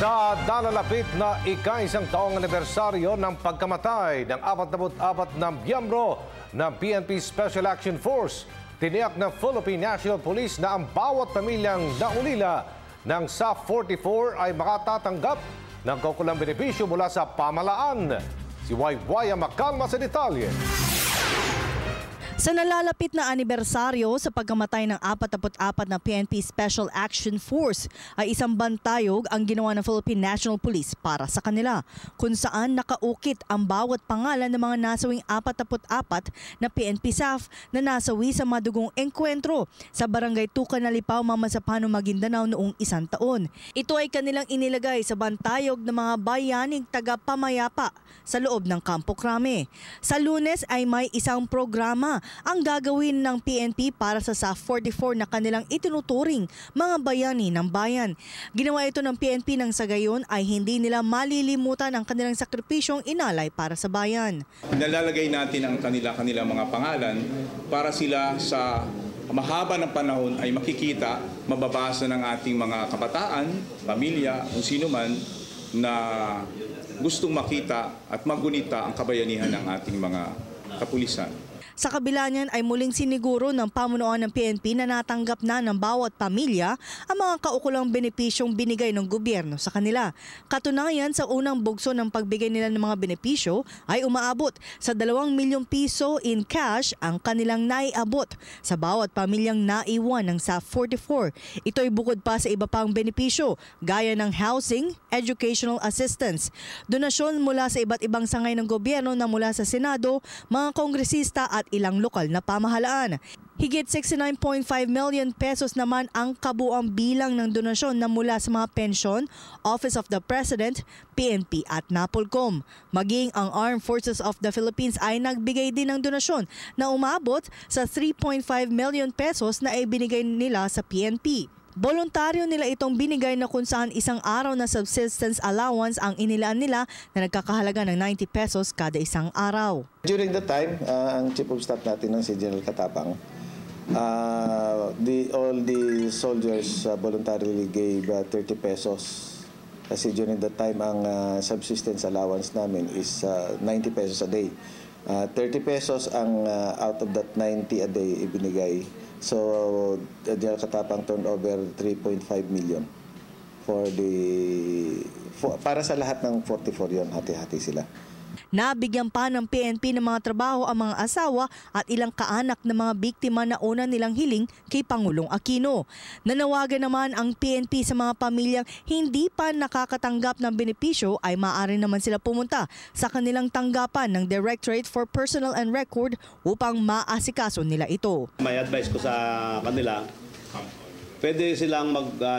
Sa nalalapit na ika-isang taong anibersaryo ng pagkamatay ng 44 na miyembro ng PNP Special Action Force, tiniyak ng Philippine National Police na ang bawat pamilyang naulila ng SAF 44 ay makatatanggap ng kaukulang benepisyo mula sa pamahalaan. Si Waywaya makalma sa detalye. Sa nalalapit na anibersaryo sa pagkamatay ng 44 na PNP Special Action Force ay isang bantayog ang ginawa ng Philippine National Police para sa kanila, kung saan nakaukit ang bawat pangalan ng mga nasawing 44 na PNP SAF na nasawi sa madugong engkwentro sa Barangay Tuca, Nalipaw, Mamasapano, Maguindanao noong isang taon. Ito ay kanilang inilagay sa bantayog ng mga bayaning taga-pamayapa sa loob ng Campo Crame. Sa Lunes ay may isang programa ang gagawin ng PNP para sa SAF 44 na kanilang itinuturing mga bayani ng bayan. Ginawa ito ng PNP nang sa gayon ay hindi nila malilimutan ang kanilang sakripisyong inalay para sa bayan. Nalalagay natin ang kanilang mga pangalan para sila sa mahaba ng panahon ay makikita, mababasa ng ating mga kabataan, pamilya, kung sino man na gustong makita at magunita ang kabayanihan ng ating mga kapulisan. Sa kabila niyan ay muling siniguro ng pamunuan ng PNP na natanggap na ng bawat pamilya ang mga kaukulang benepisyong binigay ng gobyerno sa kanila. Katunayan, sa unang bugso ng pagbigay nila ng mga benepisyo ay umaabot sa 2 milyong piso in cash ang kanilang naiabot sa bawat pamilyang naiwan ng SAF 44. Ito ay bukod pa sa iba pang benepisyo gaya ng housing, educational assistance, donasyon mula sa iba't ibang sangay ng gobyerno na mula sa Senado, mga kongresista at ilang lokal na pamahalaan. Higit 69.5 million pesos naman ang kabuang bilang ng donasyon na mula sa mga pensyon, Office of the President, PNP at NAPOLCOM. Maging ang Armed Forces of the Philippines ay nagbigay din ng donasyon na umabot sa 3.5 million pesos na ibinigay nila sa PNP. Voluntaryo nila itong binigay na kung saan isang araw na subsistence allowance ang inilaan nila na nagkakahalaga ng 90 pesos kada isang araw. During the time, ang Chief of Staff natin si General Katapang, all the soldiers voluntarily gave 30 pesos. Kasi during that time, ang subsistence allowance namin is 90 pesos a day. 30 pesos ang out of that 90 a day ibinigay. So, General Katapang turned over 3.5 million para sa lahat ng 44 yon, hati-hati sila. Nabigyan pa ng PNP ng mga trabaho ang mga asawa at ilang kaanak ng mga biktima na una nilang hiling kay Pangulong Aquino. Nanawagan naman ang PNP sa mga pamilyang hindi pa nakakatanggap ng benepisyo ay maaari naman sila pumunta sa kanilang tanggapan ng Directorate for Personnel and Record upang maasikaso nila ito. May advice ko sa kanila, pwede silang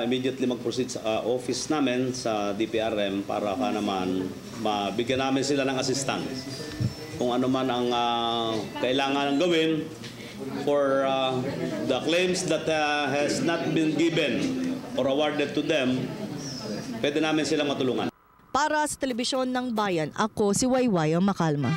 immediately mag-proceed sa office namin sa DPRM para naman mabigyan namin sila ng assistance. Kung ano man ang kailangan gawin for the claims that has not been given or awarded to them, pwede namin silang matulungan. Para sa Telebisyon ng Bayan, ako si Waywaya Makalma.